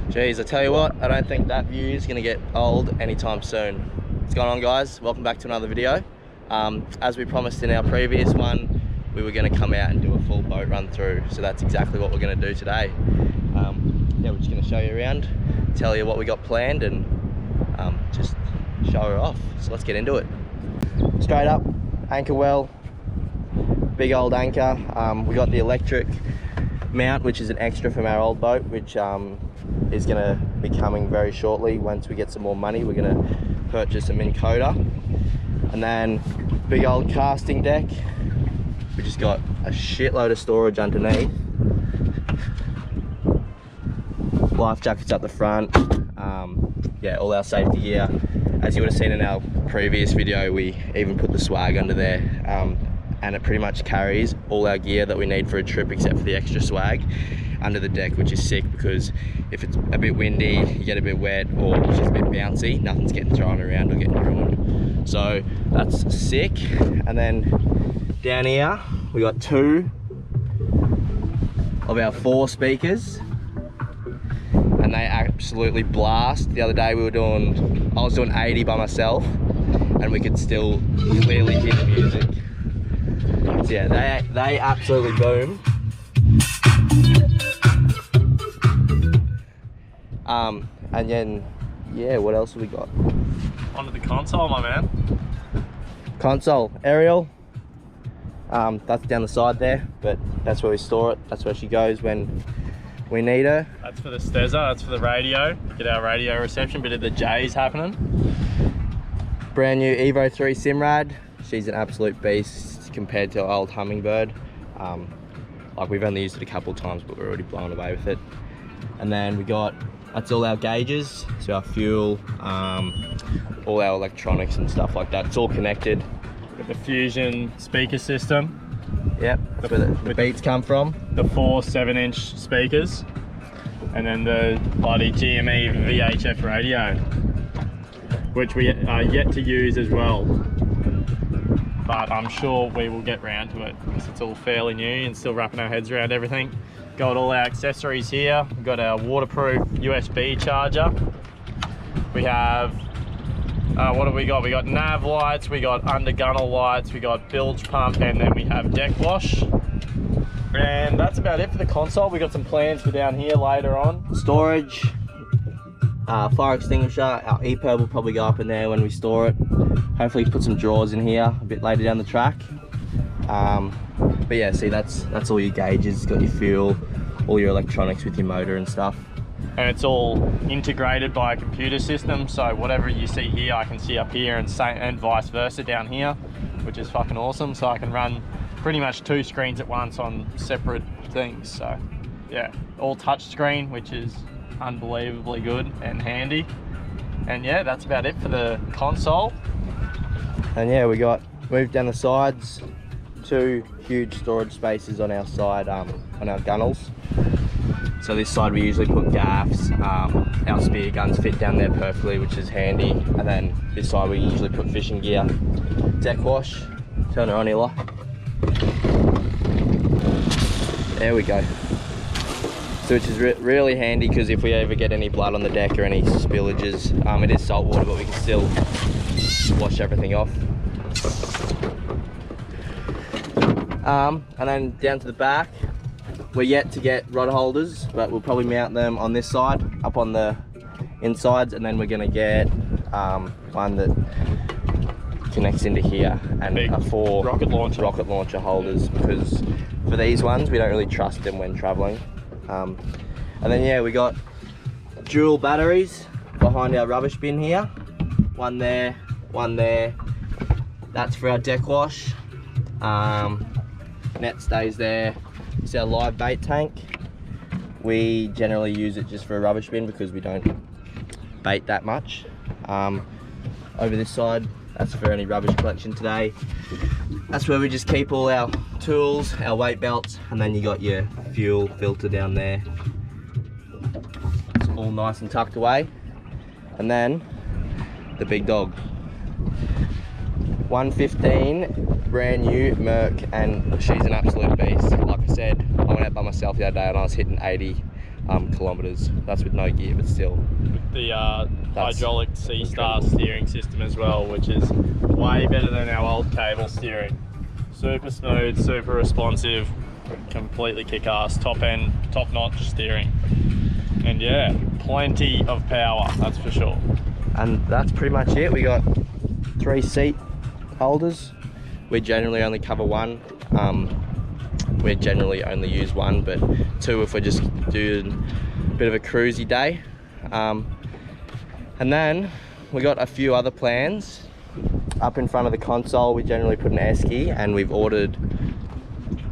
Jeez, I tell you what, I don't think that view is going to get old anytime soon. What's going on, guys? Welcome back to another video. As we promised in our previous one, we were going to come out and do a full boat run through, so that's exactly what we're going to do today. Yeah, we're just going to show you around, tell you what we got planned, and just show her off. So let's get into it. Straight up, anchor well, big old anchor. We got the electric mount, which is an extra from our old boat, which is going to be coming very shortly. Once we get some more money, we're going to purchase a Minn Kota. And then big old casting deck. We just got a shitload of storage underneath. Life jackets up the front. Yeah, all our safety gear. As you would have seen in our previous video, we even put the swag under there, and it pretty much carries all our gear that we need for a trip except for the extra swag under the deck, which is sick because if it's a bit windy, you get a bit wet, or it's just a bit bouncy, nothing's getting thrown around or getting ruined. So that's sick. And then down here we got 2 of our 4 speakers, and they absolutely blast. The other day I was doing 80 by myself, and we could still clearly hear the music. So yeah, they absolutely boom. And then, yeah, what else have we got? Onto the console, my man. Console, aerial. That's down the side there, but that's where we store it. That's where she goes when we need her. That's for the Stezza, that's for the radio. Get our radio reception, bit of the J's happening. Brand new Evo 3 Simrad. She's an absolute beast compared to our old Hummingbird. Like, we've only used it a couple of times, but we're already blown away with it. And then we got, that's all our gauges, so our fuel, all our electronics and stuff like that. It's all connected. With the Fusion speaker system. Yep, that's where the beats come from. The 4 7-inch speakers. And then the bloody GME VHF radio, which we are yet to use as well. But I'm sure we will get round to it because it's all fairly new and still wrapping our heads around everything. Got all our accessories here. We've got our waterproof USB charger. We have, what have we got? We got nav lights, we got undergunnel lights, we got bilge pump, and then we have deck wash. And that's about it for the console. We got some plans for down here later on. Storage, fire extinguisher. Our EPIRB will probably go up in there when we store it. Hopefully put some drawers in here a bit later down the track. But yeah, see, that's all your gauges. Got your fuel, all your electronics with your motor and stuff. And it's all integrated by a computer system, so whatever you see here I can see up here, and vice versa down here, which is fucking awesome. So I can run pretty much 2 screens at once on separate things. So yeah, all touch screen, which is unbelievably good and handy. And yeah, that's about it for the console. And yeah, we got moved down the sides, 2 huge storage spaces on our side, on our gunnels. So this side we usually put gaffs. Our spear guns fit down there perfectly, which is handy. And then this side we usually put fishing gear. Deck wash, turn her on, Eli. There we go. So which is really handy because if we ever get any blood on the deck or any spillages, it is salt water, but we can still wash everything off. And then down to the back, we're yet to get rod holders, but we'll probably mount them on this side, up on the insides, and then we're gonna get one that connects into here, and a 4 rocket launcher holders, because for these ones we don't really trust them when traveling. And then yeah, we got dual batteries behind our rubbish bin here, one there, one there. That's for our deck wash. Net stays there. It's our live bait tank. We generally use it just for a rubbish bin because we don't bait that much. Over this side, that's for any rubbish collection today. That's where we just keep all our tools, our weight belts, and then you got your fuel filter down there. It's all nice and tucked away. And then the big dog. 115 brand new Merc, and she's an absolute beast. Like I said, I went out by myself the other day and I was hitting 80 kilometers. That's with no gear, but still. The hydraulic C-Star steering system as well, which is way better than our old cable steering. Super smooth, super responsive, completely kick-ass, top-notch steering. And yeah, plenty of power, that's for sure. And that's pretty much it. We got 3 seat holders. We generally only cover one. We generally only use one, but 2 if we're just doing a bit of a cruisy day. And then we got a few other plans. Up in front of the console, we generally put an esky, and we've ordered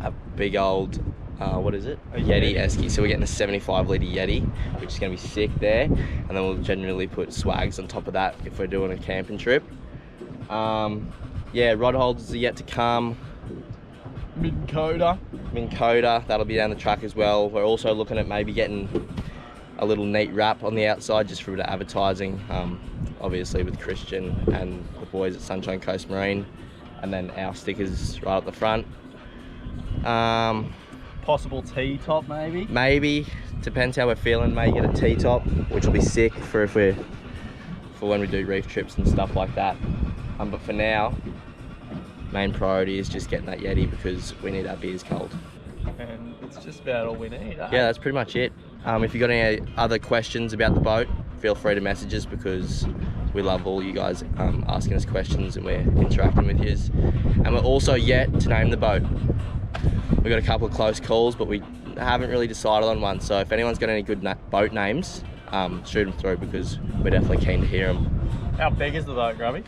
a big old, what is it? A Yeti esky. So we're getting a 75 litre Yeti, which is going to be sick there. And then we'll generally put swags on top of that if we're doing a camping trip. Yeah, rod holders are yet to come. Minn Kota, that'll be down the track as well. We're also looking at maybe getting a little neat wrap on the outside just for a bit of advertising, obviously with Christian and the boys at Sunshine Coast Marine, and then our stickers right up the front. Possible T-top maybe? Maybe, depends how we're feeling. May get a T-top, which will be sick for when we do reef trips and stuff like that. But for now, main priority is just getting that Yeti because we need our beers cold. And it's just about all we need, eh? Yeah, that's pretty much it. If you've got any other questions about the boat, feel free to message us because we love all you guys asking us questions and we're interacting with you. And we're also yet to name the boat. We've got a couple of close calls, but we haven't really decided on one. So if anyone's got any good boat names, shoot them through because we're definitely keen to hear them. How big is the boat, Grubby?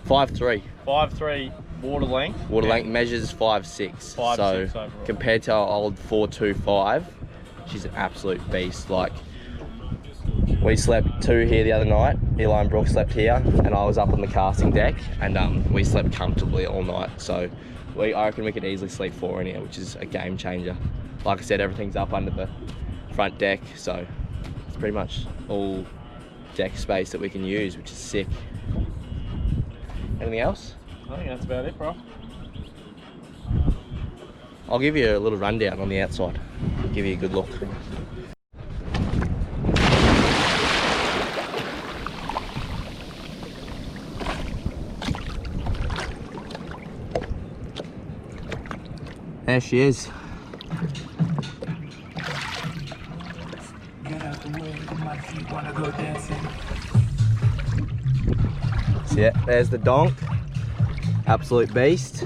5'3". 5'3". Water length? Water length measures 5'6". So overall. compared to our old 4'25", she's an absolute beast. Like, we slept 2 here the other night. Eli and Brooke slept here, and I was up on the casting deck, and we slept comfortably all night. So I reckon we could easily sleep 4 in here, which is a game changer. Like I said, everything's up under the front deck, so it's pretty much all deck space that we can use, which is sick. Anything else? I think that's about it, bro. I'll give you a little rundown on the outside. Give you a good look. There she is. Get out the way, my feet wanna go dancing. So yeah, there's the donk. Absolute beast.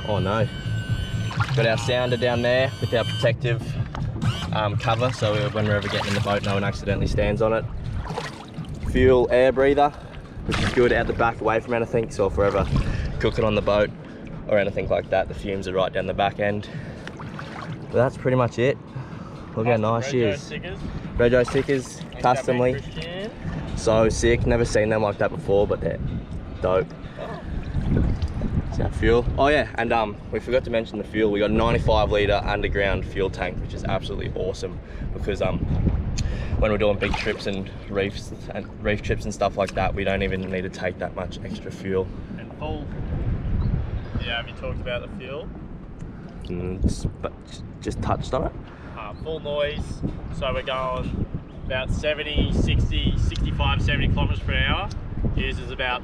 Oh no. Got our sounder down there with our protective cover, so when we're ever getting in the boat, no one accidentally stands on it. Fuel air breather, which is good out the back away from anything, so if we're ever cooking on the boat or anything like that, the fumes are right down the back end. But that's pretty much it. Look how nice she is. Rego stickers, customly. So sick, never seen them like that before, but they're dope. Is that fuel? Oh yeah, and we forgot to mention the fuel. We got a 95 litre underground fuel tank, which is absolutely awesome because when we're doing big trips and reef trips and stuff like that, we don't even need to take that much extra fuel. And full. Yeah, have you talked about the fuel? But just touched on it. Full noise, so we're going about 70, 60, 65, 70 kilometers per hour. Uses about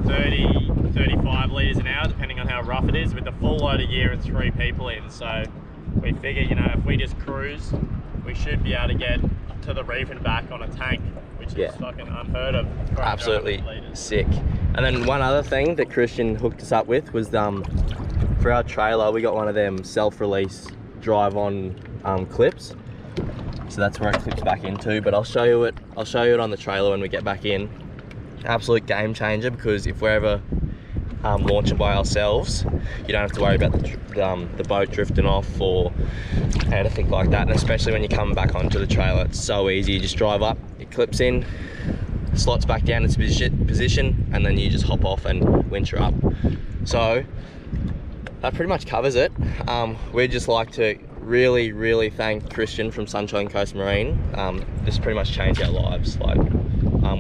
30, 35 litres an hour, depending on how rough it is, with a full load of gear and 3 people in. So we figure, you know, if we just cruise, we should be able to get to the reef and back on a tank, which is fucking unheard of. Absolutely sick. And then one other thing that Christian hooked us up with was for our trailer, we got one of them self-release drive-on clips. So that's where it clips back into, but I'll show you it on the trailer when we get back in. Absolute game changer, because if we're ever launching by ourselves, you don't have to worry about the boat drifting off or anything like that. And especially when you come back onto the trailer, it's so easy. You just drive up, it clips in, slots back down its position, and then you just hop off and winch up. So that pretty much covers it. We'd just like to really thank Christian from Sunshine Coast Marine. This pretty much changed our lives. Like,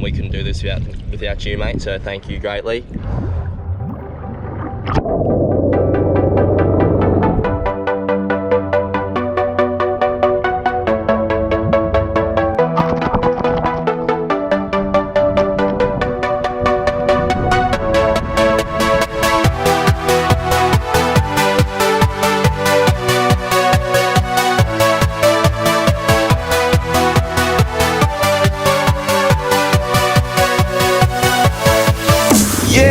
we couldn't do this without you, mate, so thank you greatly.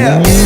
out.